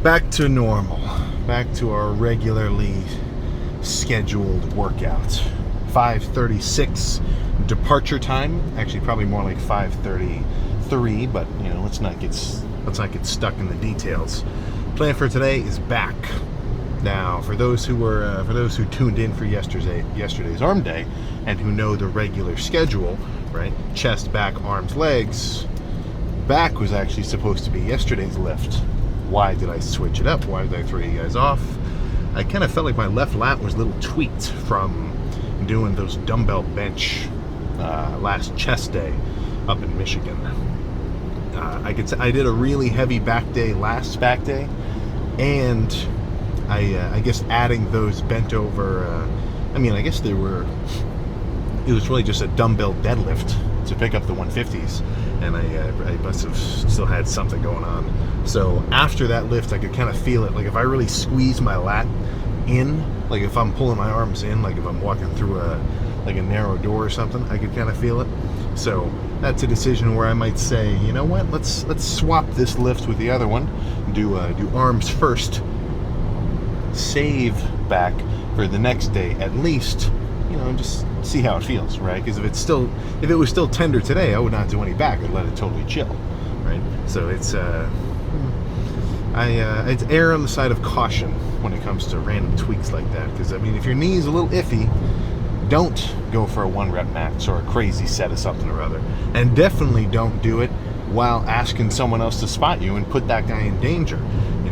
Back to normal. Back to our regularly scheduled workout. 5:36 departure time. Actually, probably more like 5:33. But let's not get stuck in the details. Plan for today is back. Now, for those who tuned in for yesterday's arm day, and who know the regular schedule, right? Chest, back, arms, legs. Back was actually supposed to be yesterday's lift. Why did I switch it up? Why did I throw you guys off? I kind of felt like my left lat was a little tweaked from doing those dumbbell bench last chest day up in Michigan. I did a really heavy back day last back day, and I guess adding those bent over. I guess it was really just a dumbbell deadlift to pick up the 150s, and I must have still had something going on. So after that lift, I could kind of feel it. Like if I really squeeze my lat in, like if I'm pulling my arms in, like if I'm walking through a narrow door or something, I could kind of feel it. So that's a decision where I might say, you know what, let's swap this lift with the other one. Do arms first. Save back for the next day at least. Just see how it feels, right? Because if it was still tender today, I would not do any back. I'd let it totally chill, right? So it's it's err on the side of caution when it comes to random tweaks like that. Because if your knee's a little iffy, don't go for a 1-rep max or a crazy set of something or other, and definitely don't do it while asking someone else to spot you and put that guy in danger.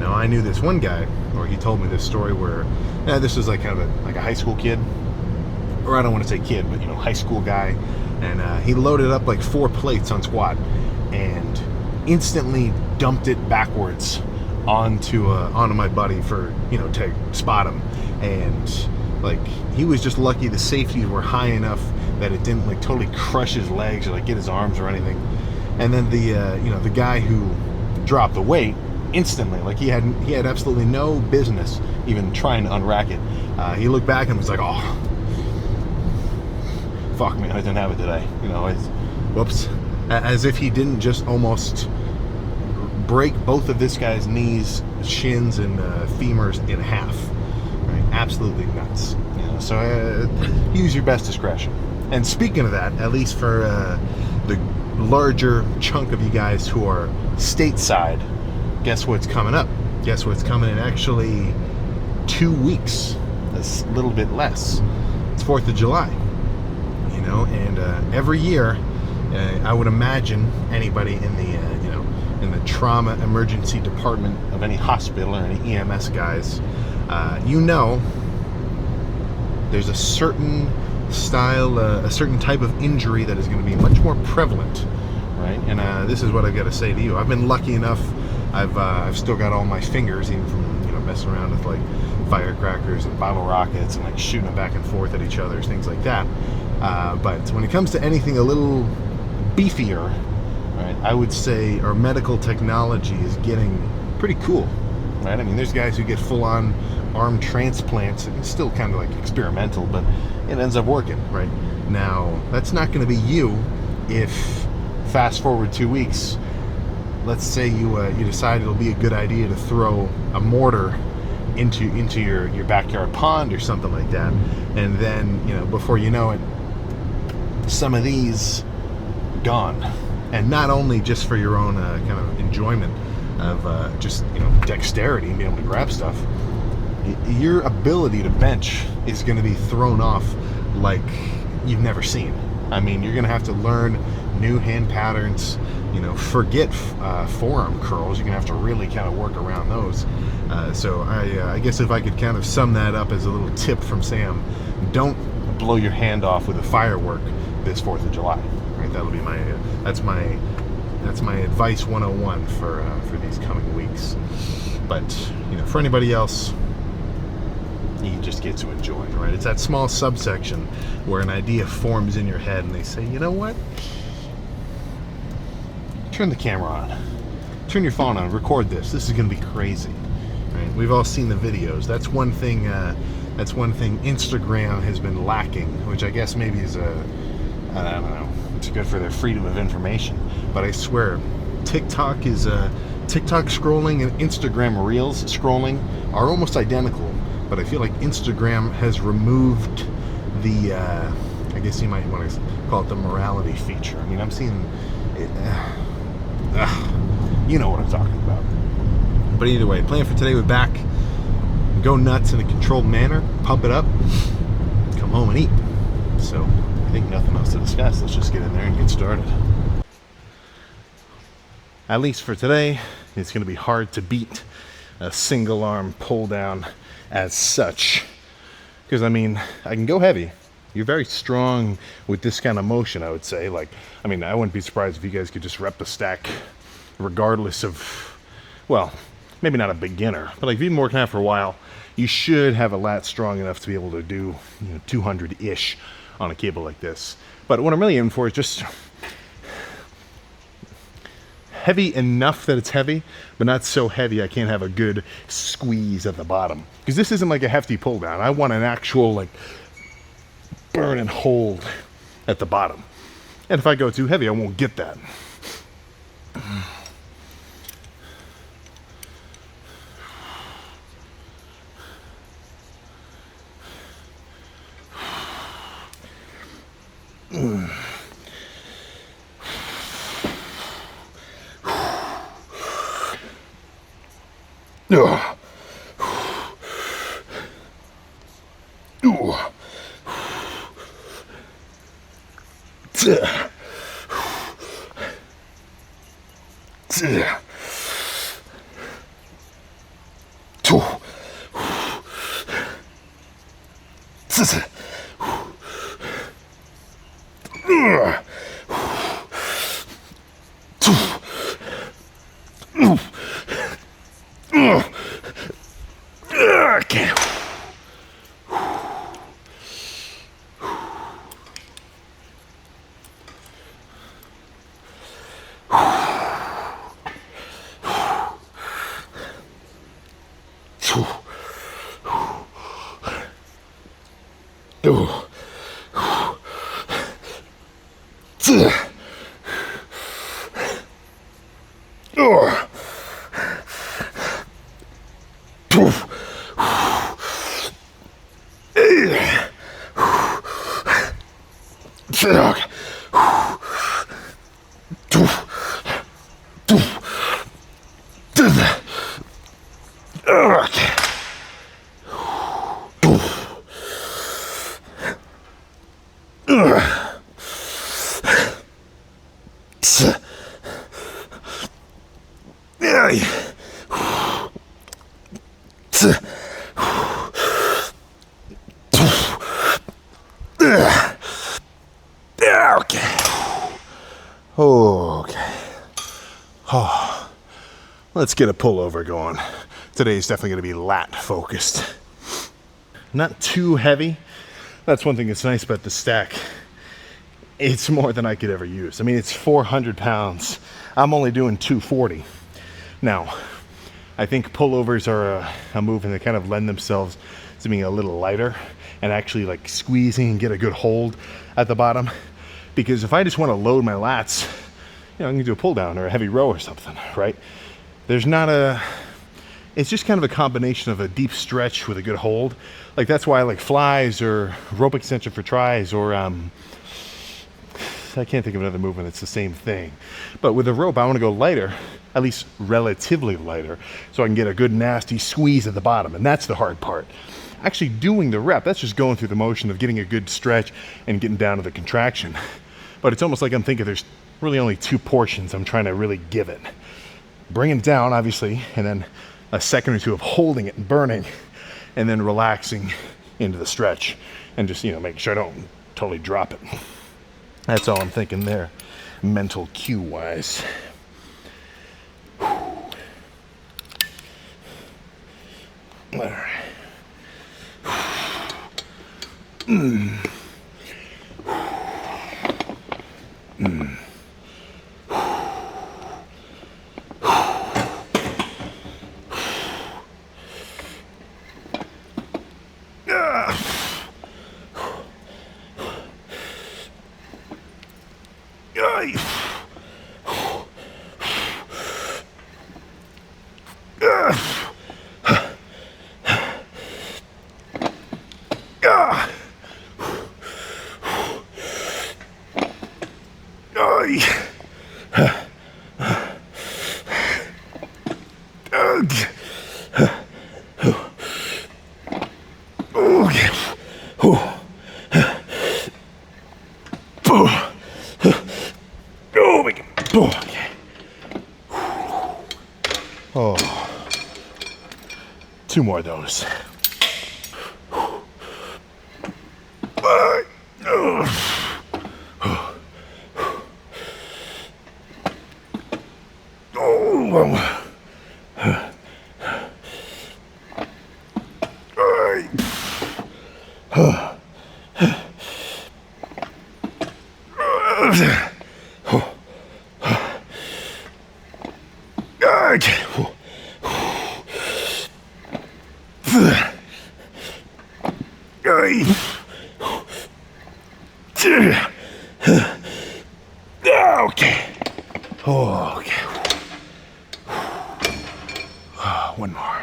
I knew this one guy, or he told me this story where this was like kind of a high school kid. Or I don't want to say kid, but high school guy, and he loaded up like 4 plates on squat, and instantly dumped it backwards onto my buddy for to spot him, and like he was just lucky the safeties were high enough that it didn't like totally crush his legs or like get his arms or anything, and then the guy who dropped the weight instantly, like he had absolutely no business even trying to unrack it. He looked back and was like, oh. Fuck me, I didn't have it today. Whoops. As if he didn't just almost break both of this guy's knees, shins, and femurs in half. Right? Absolutely nuts. So use your best discretion. And speaking of that, at least for the larger chunk of you guys who are stateside, guess what's coming up? Guess what's coming in actually 2 weeks? That's a little bit less. It's 4th of July. And every year, I would imagine anybody in the trauma emergency department of any hospital or any EMS guys, there's a certain style, a certain type of injury that is going to be much more prevalent, right? And this is what I've got to say to you. I've been lucky enough. I've still got all my fingers, even from messing around with like firecrackers and bottle rockets and like shooting them back and forth at each other, things like that. But when it comes to anything a little beefier, right, I would say our medical technology is getting pretty cool, right? There's guys who get full-on arm transplants, and it's still kind of like experimental, but it ends up working, right? Now, that's not going to be you if, fast forward 2 weeks, let's say you decide it'll be a good idea to throw a mortar into your backyard pond or something like that, and then before you know it, some of these gone. And not only just for your own kind of enjoyment of just dexterity and being able to grab stuff, your ability to bench is going to be thrown off like you've never seen. You're going to have to learn new hand patterns. Forget forearm curls. You're going to have to really kind of work around those. So I guess if I could kind of sum that up as a little tip from Sam, don't blow your hand off with a firework this 4th of July. Right? That'll be that's my advice 101 for these coming weeks. But for anybody else, you just get to enjoy, right? It's that small subsection where an idea forms in your head and they say, you know what? Turn the camera on. Turn your phone on. Record this. This is going to be crazy. Right? We've all seen the videos. That's one thing Instagram has been lacking, which I guess maybe is I don't know. It's good for their freedom of information. But I swear, TikTok is TikTok scrolling and Instagram Reels scrolling are almost identical, but I feel like Instagram has removed the I guess you might want to call it the morality feature. I mean, I'm seeing it, you know what I'm talking about. But either way, plan for today, we're back. Go nuts in a controlled manner, pump it up, come home and eat. So I think nothing else to discuss. Let's just get in there and get started. At least for today, it's going to be hard to beat a single arm pull down as such. Because I mean, I can go heavy. You're very strong with this kind of motion, I would say. Like, I mean, I wouldn't be surprised if you guys could just rep the stack regardless of, well, maybe not a beginner, but like if you've been working out for a while, you should have a lat strong enough to be able to do 200-ish on a cable like this. But what I'm really aiming for is just heavy enough that it's heavy, but not so heavy I can't have a good squeeze at the bottom. Because this isn't like a hefty pull down. I want an actual like burn and hold at the bottom. And if I go too heavy, I won't get that. Okay. Okay. Oh, let's get a pullover going. Today's definitely going to be lat focused. Not too heavy. That's one thing that's nice about the stack. It's more than I could ever use. I mean, it's 400 pounds. I'm only doing 240. Now, I think pullovers are a move and they kind of lend themselves to being a little lighter and actually like squeezing and get a good hold at the bottom. Because if I just want to load my lats, I can do a pull down or a heavy row or something, right? There's not a, it's just kind of a combination of a deep stretch with a good hold. Like that's why I like flies or rope extension for tries or I can't think of another movement that's the same thing. But with a rope, I want to go lighter, at least relatively lighter, so I can get a good nasty squeeze at the bottom. And that's the hard part. Actually doing the rep, that's just going through the motion of getting a good stretch and getting down to the contraction. But it's almost like I'm thinking there's really only two portions I'm trying to really give it. Bringing it down, obviously, and then a second or two of holding it and burning, and then relaxing into the stretch and just, making sure I don't totally drop it. That's all I'm thinking there, mental cue wise. All right. Oh, 2 more of those. Okay. Oh, okay. One more.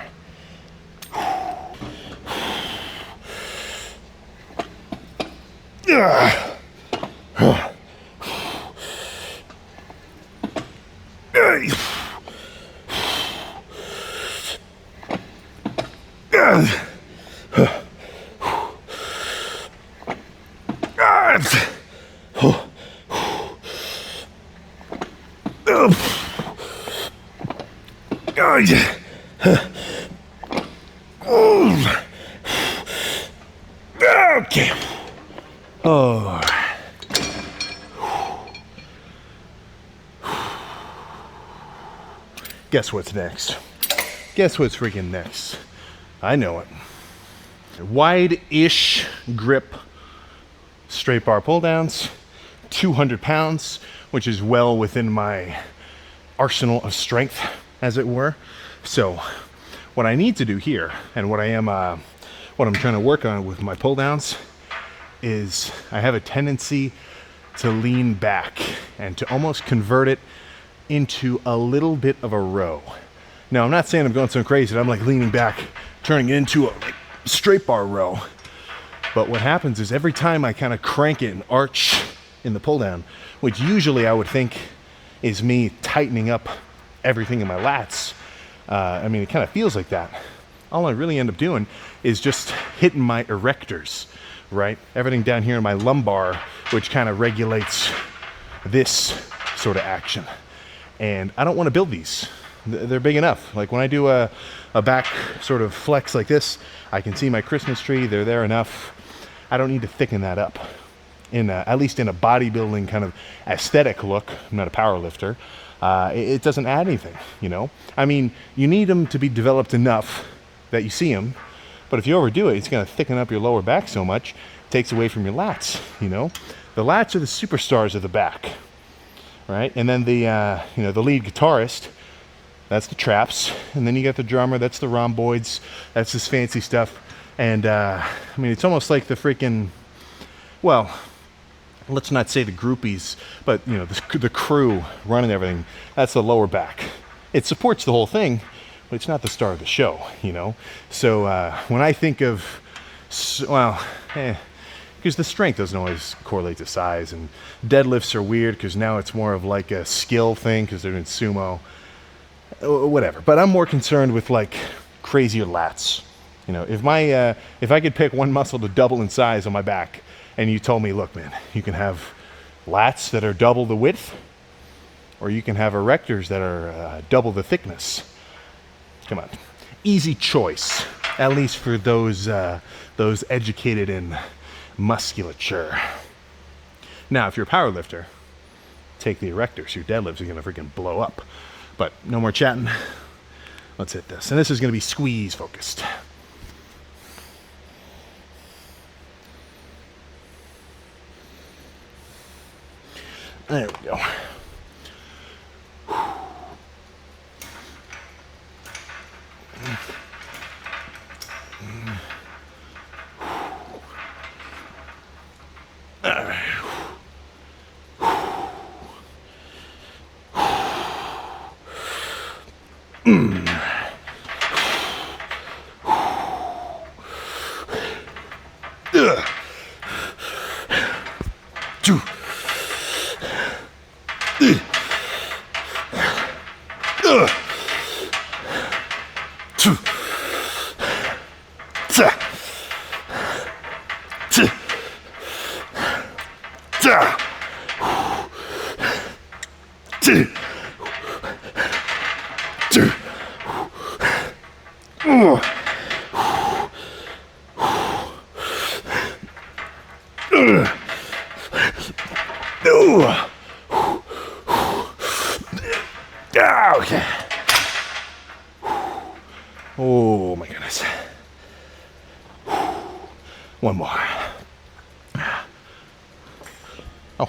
Okay. Oh. Guess what's next? Guess what's freaking next? I know it. Wide-ish grip straight bar pull downs, 200 pounds, which is well within my arsenal of strength, as it were. So what I need to do here, and what I'm trying to work on with my pull downs, is I have a tendency to lean back and to almost convert it into a little bit of a row. Now, I'm not saying I'm going so crazy that I'm like leaning back, turning it into a straight bar row. But what happens is every time I kind of crank it and arch in the pull down, which usually I would think is me tightening up everything in my lats. I mean, it kind of feels like that. All I really end up doing is just hitting my erectors, right? Everything down here in my lumbar, which kind of regulates this sort of action. And I don't want to build these. They're big enough. Like when I do a back sort of flex like this, I can see my Christmas tree. They're there enough. I don't need to thicken that up. At least in a bodybuilding kind of aesthetic look. I'm not a power lifter. It doesn't add anything, you know? I mean, you need them to be developed enough that you see them. But if you overdo it, it's going to thicken up your lower back so much, it takes away from your lats, you know? The lats are the superstars of the back, right? And then the lead guitarist, that's the traps. And then you got the drummer, that's the rhomboids. That's this fancy stuff. And, I mean, it's almost like the freaking, well, let's not say the groupies, but, you know, the crew running everything, that's the lower back. It supports the whole thing, but it's not the star of the show, you know? So when I think of, because the strength doesn't always correlate to size, and deadlifts are weird because now it's more of like a skill thing because they're in sumo, whatever. But I'm more concerned with like crazier lats. You know, if I could pick one muscle to double in size on my back, and you told me, look, man, you can have lats that are double the width, or you can have erectors that are double the thickness. Come on, easy choice, at least for those educated in musculature. Now, if you're a power lifter, take the erectors. Your deadlifts are gonna freaking blow up. But no more chatting. Let's hit this, and this is gonna be squeeze focused. There we go. Okay. Oh my goodness. One more. Oh.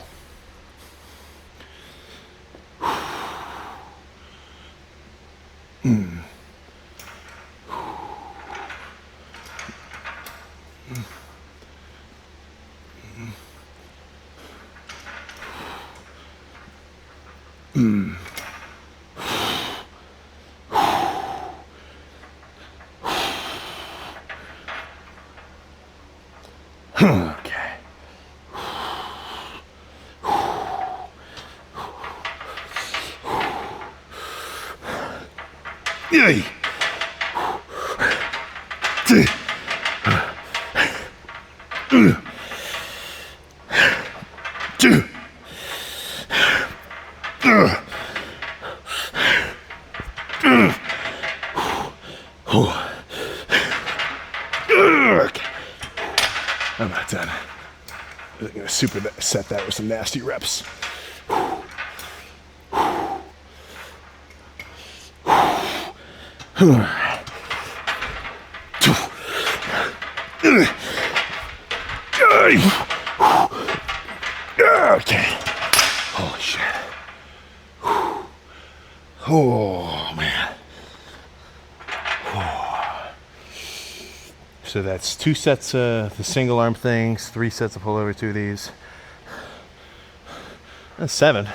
Okay. Yay. I'm not done. I'm gonna superset that with some nasty reps. Okay. Holy shit. Oh, man. So that's 2 sets of the single arm things, 3 sets of pullover, 2 of these. That's 7.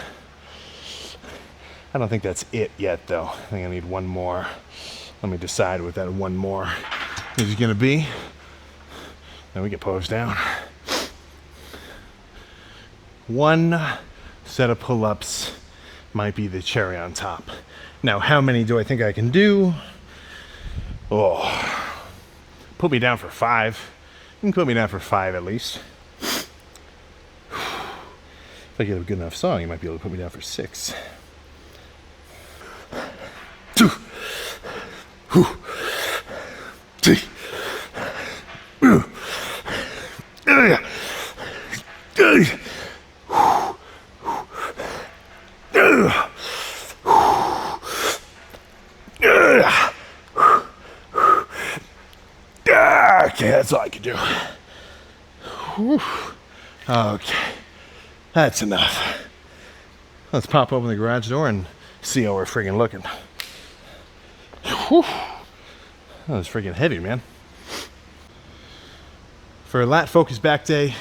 I don't think that's it yet, though. I think I need 1 more. Let me decide what that 1 more is going to be. Then we can pose down. 1 set of pull-ups might be the cherry on top. Now, how many do I think I can do? Oh, put me down for 5. You can put me down for 5 at least. If I get a good enough song, you might be able to put me down for 6. 2, 3, okay, that's all I can do. Okay, that's enough. Let's pop open the garage door and see how we're friggin' looking. Whew. That was friggin' heavy, man. For a lat focused back day,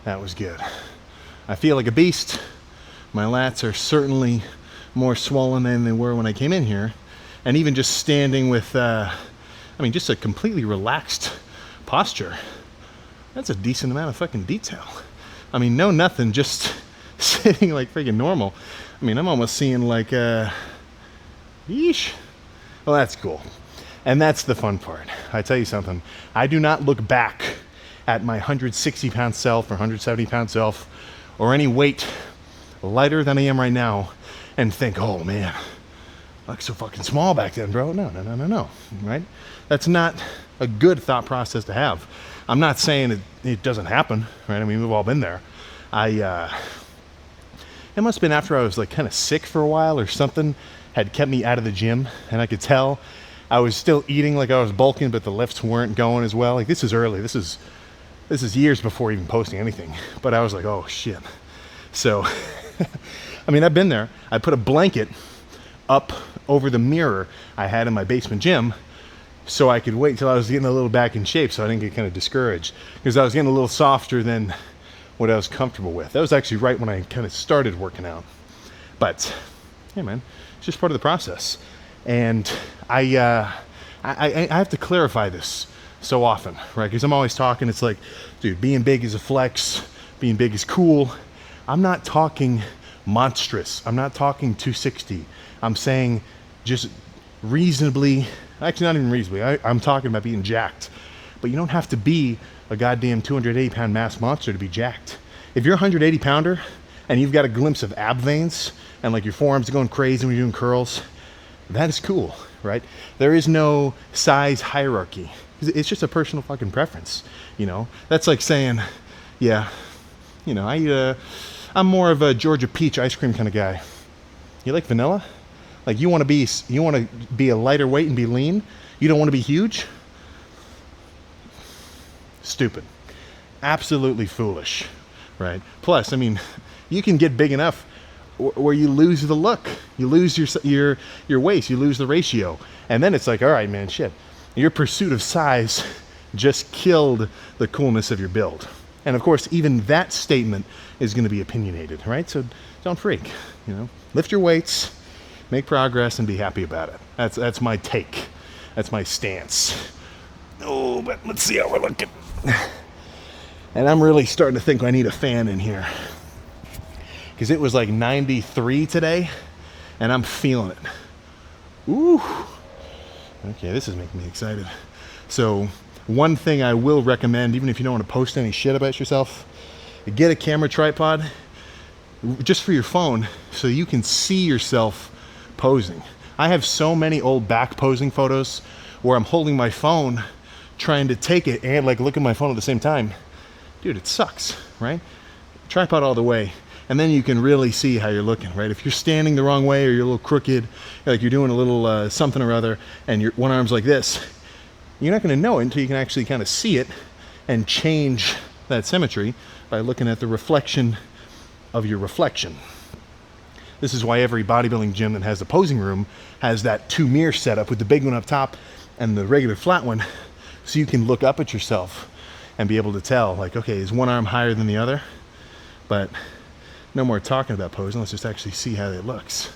that was good. I feel like a beast. My lats are certainly more swollen than they were when I came in here. And even just standing with, just a completely relaxed posture. That's a decent amount of fucking detail. I mean, no nothing, just sitting like freaking normal. I mean, I'm almost seeing like, yeesh. Well, that's cool. And that's the fun part. I tell you something, I do not look back at my 160-pound self or 170-pound self or any weight lighter than I am right now and think, oh man, I look so fucking small back then, bro. No, right? That's not a good thought process to have. I'm not saying it doesn't happen, right? I mean, we've all been there. It must have been after I was like kind of sick for a while or something had kept me out of the gym, and I could tell I was still eating like I was bulking, but the lifts weren't going as well. Like, this is early. This is years before even posting anything. But I was like, oh shit. So, I mean, I've been there. I put a blanket up over the mirror I had in my basement gym so I could wait until I was getting a little back in shape so I didn't get kind of discouraged, because I was getting a little softer than what I was comfortable with. That was actually right when I kind of started working out. But, yeah, man, it's just part of the process. And I have to clarify this so often, right? Because I'm always talking, it's like, dude, being big is a flex, being big is cool. I'm not talking monstrous. I'm not talking 260. I'm saying just reasonably, actually not even reasonably, I'm talking about being jacked. But you don't have to be a goddamn 280-pound mass monster to be jacked. If you're a 180-pounder and you've got a glimpse of ab veins and like your forearms are going crazy when you're doing curls, that is cool, right? There is no size hierarchy. It's just a personal fucking preference, you know? That's like saying, yeah, you know, I'm more of a Georgia peach ice cream kind of guy. You like vanilla? Like you want to be a lighter weight and be lean. You don't want to be huge. Stupid. Absolutely foolish, right? Plus, I mean, you can get big enough where you lose the look, you lose your waist, you lose the ratio, and then it's like, all right, man, shit. Your pursuit of size just killed the coolness of your build. And of course, even that statement is going to be opinionated, right? So don't freak, you know. Lift your weights, make progress, and be happy about it. That's my take. That's my stance. Oh, but let's see how we're looking. And I'm really starting to think I need a fan in here, because it was like 93 today, and I'm feeling it. Ooh. Okay, this is making me excited. So one thing I will recommend, even if you don't want to post any shit about yourself, get a camera tripod just for your phone so you can see yourself posing. I have so many old back posing photos where I'm holding my phone trying to take it and like look at my phone at the same time. Dude, it sucks, right? Tripod all the way. And then you can really see how you're looking, right? If you're standing the wrong way or you're a little crooked, like you're doing a little something or other, and your one arm's like this, you're not going to know it until you can actually kind of see it and change that symmetry by looking at the reflection of your reflection. This is why every bodybuilding gym that has a posing room has that 2 mirror setup with the big one up top and the regular flat one, so you can look up at yourself and be able to tell, like, okay, is one arm higher than the other? But no more talking about posing. Let's just actually see how it looks.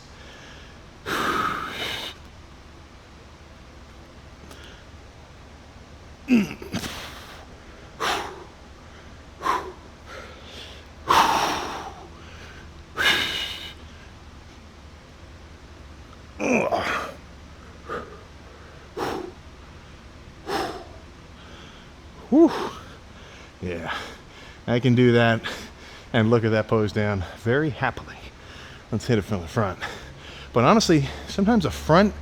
Whew. Yeah, I can do that and look at that pose down very happily. Let's hit it from the front. But honestly, sometimes a front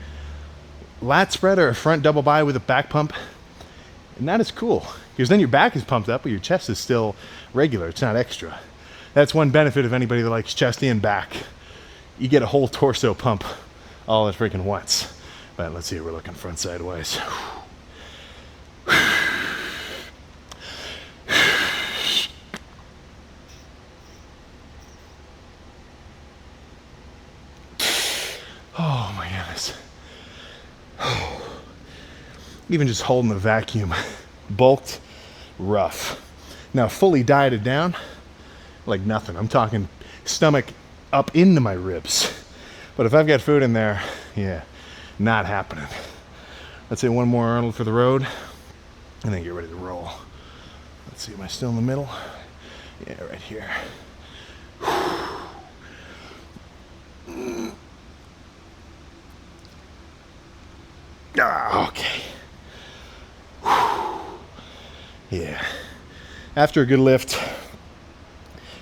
lat spread or a front double bi with a back pump, not as cool, because then your back is pumped up but your chest is still regular. It's not extra. That's one benefit of anybody that likes chest and back. You get a whole torso pump all at freaking once. But let's see, we're looking front sideways. Oh my goodness. Even just holding the vacuum, bulked, rough. Now fully dieted down, like nothing. I'm talking stomach up into my ribs. But if I've got food in there, yeah, not happening. Let's say one more Arnold for the road, and then get ready to roll. Let's see, am I still in the middle? Yeah, right here. Ah, okay. Yeah. After a good lift,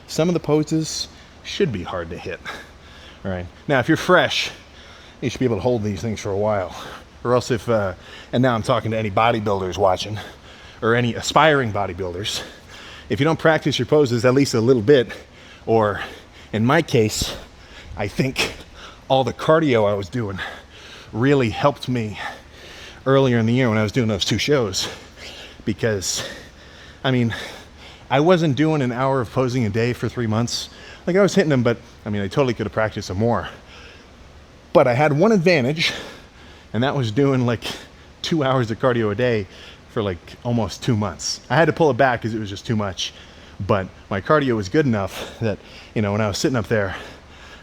some of the poses should be hard to hit. All right. Now, if you're fresh, you should be able to hold these things for a while. Or else if, and now I'm talking to any bodybuilders watching, or any aspiring bodybuilders, if you don't practice your poses at least a little bit, or in my case, I think all the cardio I was doing really helped me earlier in the year when I was doing those 2 shows. Because, I mean, I wasn't doing an hour of posing a day for 3 months. Like, I was hitting them, but I mean, I totally could have practiced some more. But I had one advantage, and that was doing like 2 hours of cardio a day for like almost 2 months. I had to pull it back because it was just too much. But my cardio was good enough that, you know, when I was sitting up there,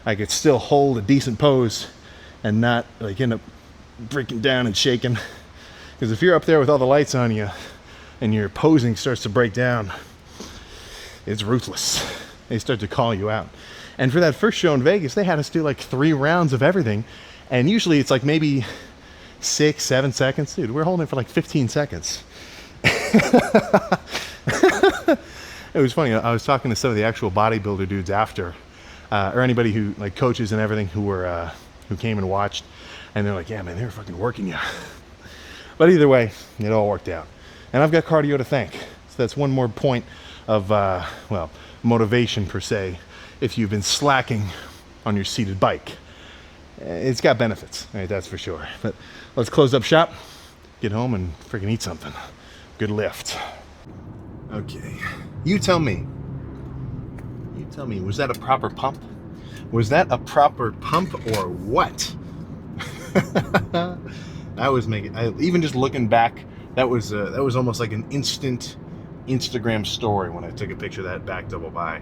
I could still hold a decent pose and not like end up breaking down and shaking. Because if you're up there with all the lights on you and your posing starts to break down, it's ruthless. They start to call you out. And for that first show in Vegas, they had us do like 3 rounds of everything. And usually it's like maybe 6, 7 seconds. Dude, we're holding it for like 15 seconds. It was funny. I was talking to some of the actual bodybuilder dudes after, or anybody who like coaches and everything who came and watched. And they're like, yeah, man, they were fucking working you. But either way, it all worked out. And I've got cardio to thank. So that's one more point of, motivation per se, if you've been slacking on your seated bike. it's got benefits, right? That's for sure. But let's close up shop, get home, and freaking eat something. Good lift. Okay, you tell me. You tell me, was that a proper pump? Was that a proper pump or what? That was making. Even just looking back, that was almost like an instant Instagram story when I took a picture of that back double by.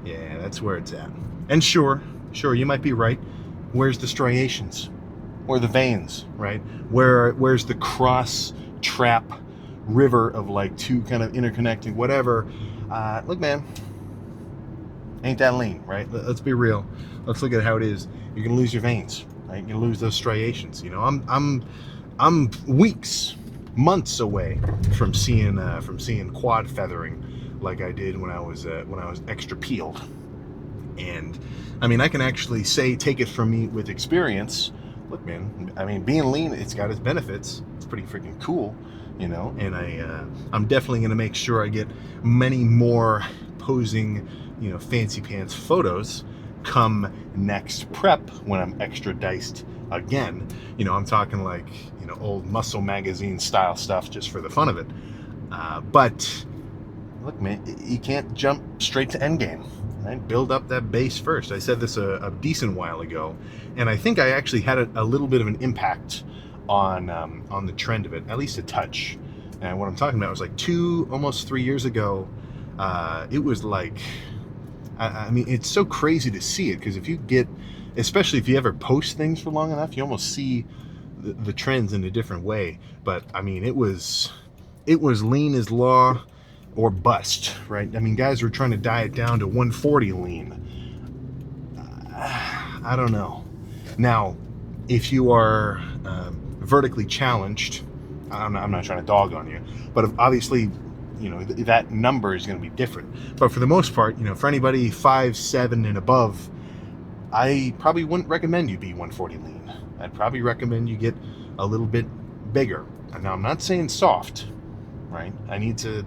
Yeah, that's where it's at. And sure, you might be right. Where's the striations? Or the veins, right? Where's the cross trap river of like two kind of interconnecting whatever? Look, man, ain't that lean, right? Let's be real. Let's look at how it is. You're gonna lose your veins, right? You're gonna lose those striations. You know, I'm weeks, months away from seeing quad feathering like I did when I was extra peeled. And I mean, I can actually say, take it from me with experience. Look, man, I mean, being lean, it's got its benefits. It's pretty freaking cool, you know. And I'm definitely gonna make sure I get many more posing, you know, fancy pants photos come next prep when I'm extra diced again. You know, I'm talking like, you know, old Muscle Magazine style stuff just for the fun of it. But look, man, you can't jump straight to endgame. Right? Build up that base first. I said this a decent while ago, and I think I actually had a little bit of an impact on the trend of it, at least a touch. And what I'm talking about was like almost 3 years ago. It was like, I mean, it's so crazy to see it, because if you get, especially if you ever post things for long enough, you almost see the trends in a different way. But I mean, it was lean as law or bust, right? I mean, guys were trying to diet down to 140 lean. I don't know. Now, if you are vertically challenged, I'm not trying to dog on you, but obviously, you know, that number is going to be different. But for the most part, you know, for anybody 5'7" and above, I probably wouldn't recommend you be 140 lean. I'd probably recommend you get a little bit bigger. Now, I'm not saying soft, right? I need to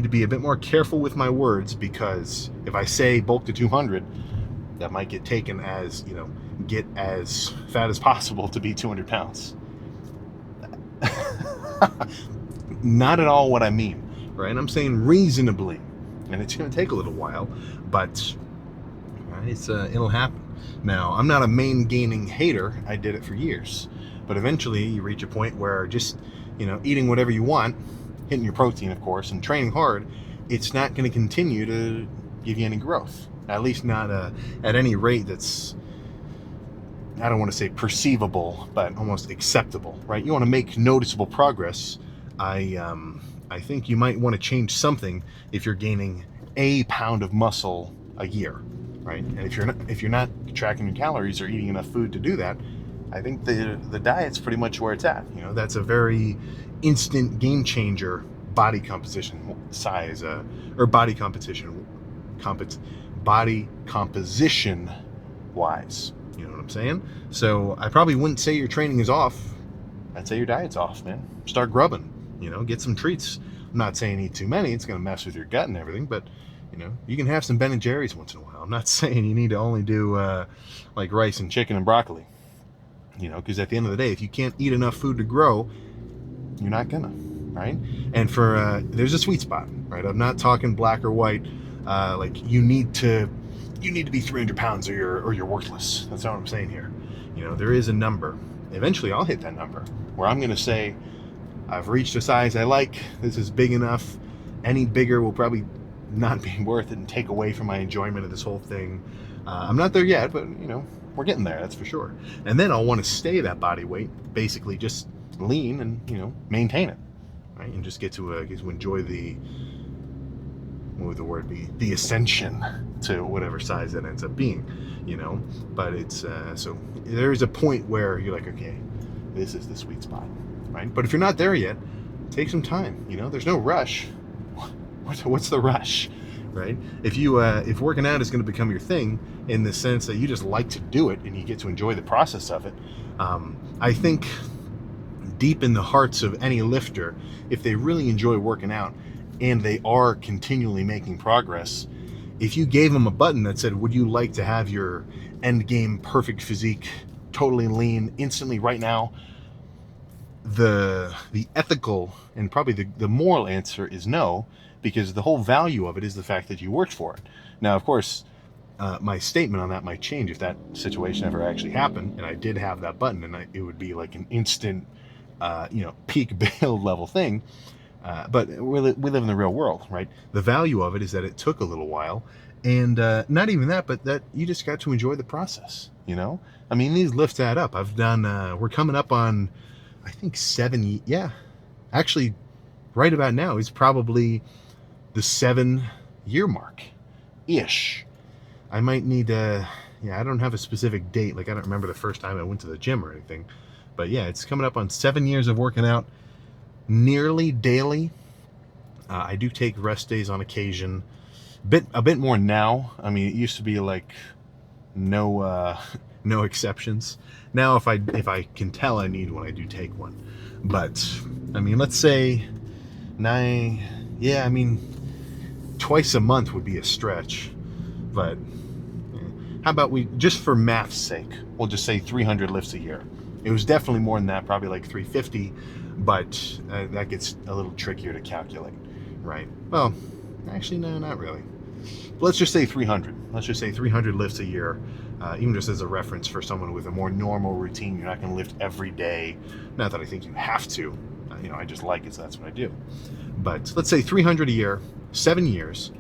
be a bit more careful with my words, because if I say bulk to 200, that might get taken as, you know, get as fat as possible to be 200 pounds. Not at all what I mean, right? I'm saying reasonably, and it's going to take a little while, but right, it'll happen. Now, I'm not a main gaining hater. I did it for years, but eventually you reach a point where just, you know, eating whatever you want, hitting your protein, of course, and training hard, it's not going to continue to give you any growth. At least not at any rate that's, I don't want to say perceivable, but almost acceptable, right? You want to make noticeable progress. I think you might want to change something if you're gaining a pound of muscle a year, right? And if you're not tracking your calories or eating enough food to do that, I think the diet's pretty much where it's at. You know, that's a very instant game changer body composition size, or body composition wise. You know what I'm saying? So I probably wouldn't say your training is off. I'd say your diet's off, man. Start grubbing, you know, get some treats. I'm not saying eat too many. It's going to mess with your gut and everything, but you know, you can have some Ben and Jerry's once in a while. I'm not saying you need to only do like rice and chicken and broccoli, you know, because at the end of the day, if you can't eat enough food to grow, you're not gonna, right? And for there's a sweet spot, right? I'm not talking black or white. Like you need to be 300 pounds or you're worthless. That's not what I'm saying here. You know, there is a number. Eventually, I'll hit that number where I'm gonna say, I've reached a size I like. This is big enough. Any bigger will probably not be worth it and take away from my enjoyment of this whole thing. I'm not there yet, but you know, we're getting there. That's for sure. And then I'll want to stay that body weight, basically just lean and, you know, maintain it, right? And just get to enjoy the, what would the word be? The ascension to whatever size that ends up being, you know. But it's so there's a point where you're like, okay, this is the sweet spot, right? But if you're not there yet, take some time. You know, there's no rush. What's the rush, right? If working out is going to become your thing, in the sense that you just like to do it and you get to enjoy the process of it, I think deep in the hearts of any lifter, if they really enjoy working out and they are continually making progress, if you gave them a button that said, would you like to have your end game perfect physique totally lean instantly right now, the ethical and probably the moral answer is no, because the whole value of it is the fact that you worked for it. Now, of course, my statement on that might change if that situation ever actually happened and I did have that button, and it would be like an instant, peak build level thing. But we live in the real world, right? The value of it is that it took a little while, and not even that, but that you just got to enjoy the process. I mean, these lifts add up. I've done. We're coming up on, I think 7. Yeah, actually, right about now is probably the 7-year mark, ish. I might need. I don't have a specific date. Like, I don't remember the first time I went to the gym or anything, but yeah, it's coming up on 7 years of working out nearly daily. I do take rest days on occasion, a bit more now. I mean, it used to be like no exceptions. Now, if I can tell I need one, I do take one. But I mean, let's say 9. Yeah, I mean, twice a month would be a stretch. But how about we, just for math's sake, we'll just say 300 lifts a year. It was definitely more than that, probably like 350, but that gets a little trickier to calculate, right? Well, actually, no, not really. Let's just say 300. Let's just say 300 lifts a year, even just as a reference for someone with a more normal routine. You're not going to lift every day. Not that I think you have to. I just like it, so that's what I do. But let's say 300 a year, 7 years.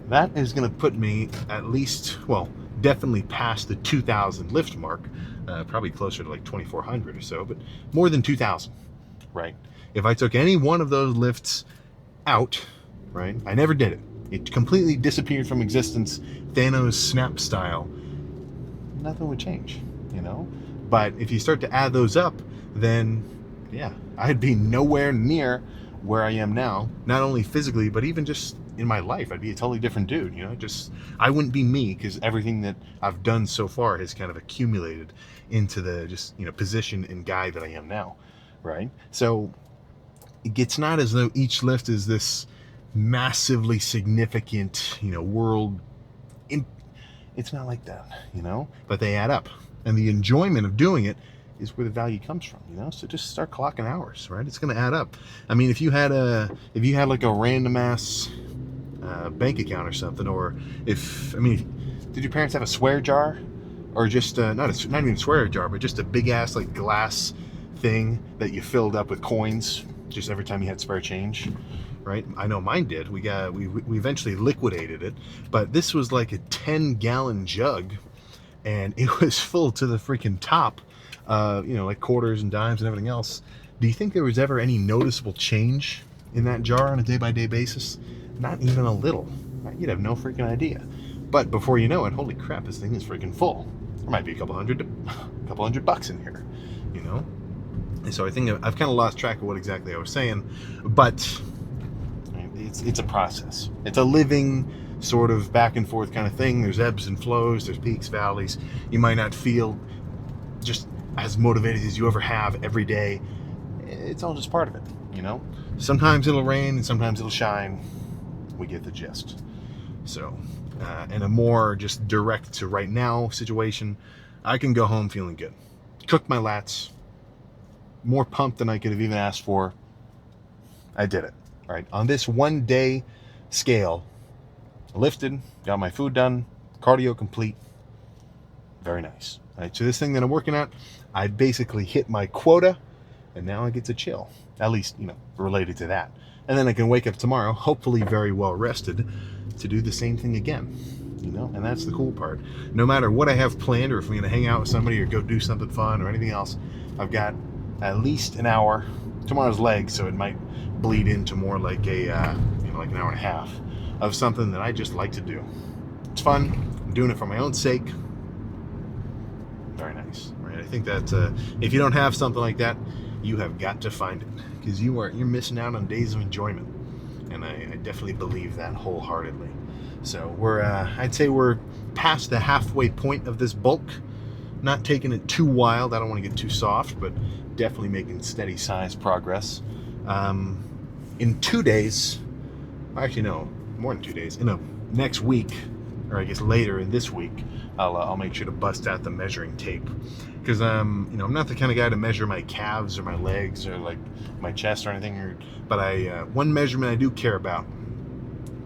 That is going to put me at least, well, definitely past the 2,000 lift mark, probably closer to like 2,400 or so, but more than 2,000, right? If I took any one of those lifts out, right, I never did it. It completely disappeared from existence, Thanos snap style. Nothing would change, But if you start to add those up, then, yeah, I'd be nowhere near where I am now, not only physically, but even just in my life. I'd be a totally different dude, I wouldn't be me, because everything that I've done so far has kind of accumulated into the position and guy that I am now, right? So it's not as though each lift is this massively significant, world. It's not like that, but they add up, and the enjoyment of doing it is where the value comes from, so just start clocking hours, right? It's going to add up. I mean, if you had like a random ass bank account or something, or did your parents have a swear jar, or just not even a swear jar, but just a big ass like glass thing that you filled up with coins just every time you had spare change, right? I know mine did. We eventually liquidated it, but this was like a 10-gallon jug, and it was full to the freaking top, like quarters and dimes and everything else. Do you think there was ever any noticeable change in that jar on a day-by-day basis? Not even a little. Right? You'd have no freaking idea. But before you know it, holy crap, this thing is freaking full. There might be a couple hundred bucks in here, And so I think I've kind of lost track of what exactly I was saying, but it's a process. It's a living sort of back and forth kind of thing. There's ebbs and flows. There's peaks, valleys. You might not feel just as motivated as you ever have every day. It's all just part of it, Sometimes it'll rain and sometimes it'll shine. We get the gist. So, in a more just direct to right now situation, I can go home feeling good. Cooked my lats, more pumped than I could have even asked for. I did it, right? On this 1 day scale, lifted, got my food done, cardio complete. Very nice. Right, so this thing that I'm working at, I basically hit my quota, and now I get to chill. At least, related to that. And then I can wake up tomorrow, hopefully very well rested, to do the same thing again. And that's the cool part. No matter what I have planned, or if I'm going to hang out with somebody or go do something fun or anything else, I've got at least an hour. Tomorrow's legs, so it might bleed into more like like an hour and a half of something that I just like to do. It's fun. I'm doing it for my own sake. Very nice, right? I think that if you don't have something like that, you have got to find it, because you're missing out on days of enjoyment, and I definitely believe that wholeheartedly. So I'd say we're past the halfway point of this bulk. Not taking it too wild. I don't want to get too soft, but definitely making steady size progress. In 2 days, actually no, more than 2 days. Next week, or I guess later in this week, I'll make sure to bust out the measuring tape because I'm not the kind of guy to measure my calves or my legs or like my chest or anything. But one measurement I do care about,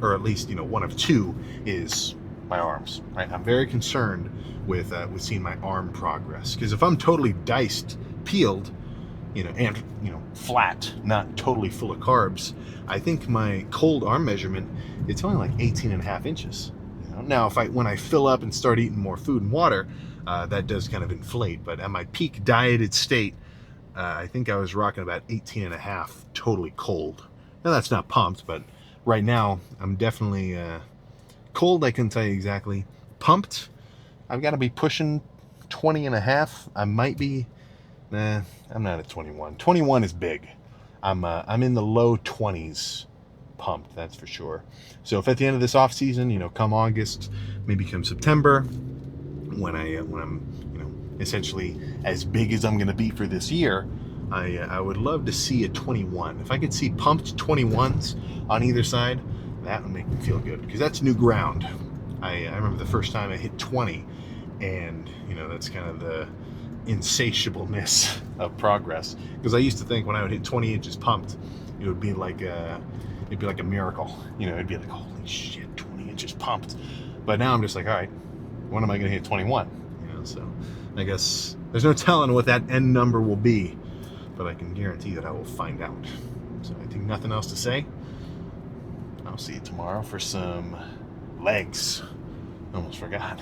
or at least one of two, is my arms. Right, I'm very concerned with seeing my arm progress, because if I'm totally diced, peeled, and flat, not totally full of carbs, I think my cold arm measurement, it's only like 18.5 inches. Now when I fill up and start eating more food and water, that does kind of inflate. But at my peak dieted state, I think I was rocking about 18.5 totally cold. Now that's not pumped, but right now I'm definitely cold. I couldn't tell you exactly. Pumped, I've got to be pushing 20.5. I might be. Nah, I'm not at 21. 21 is big. I'm in the low 20s pumped, that's for sure. So if at the end of this off season, come August, maybe come September, when I'm essentially as big as I'm going to be for this year, I would love to see a 21. If I could see pumped 21s on either side, that would make me feel good, because that's new ground. I remember the first time I hit 20, and that's kind of the insatiableness of progress, because I used to think when I would hit 20 inches pumped, it would be like a miracle. It'd be like, holy shit, 20 inches pumped. But now I'm just like, all right, when am I going to hit 21? So I guess there's no telling what that end number will be, but I can guarantee that I will find out. So I think nothing else to say. I'll see you tomorrow for some legs. Almost forgot.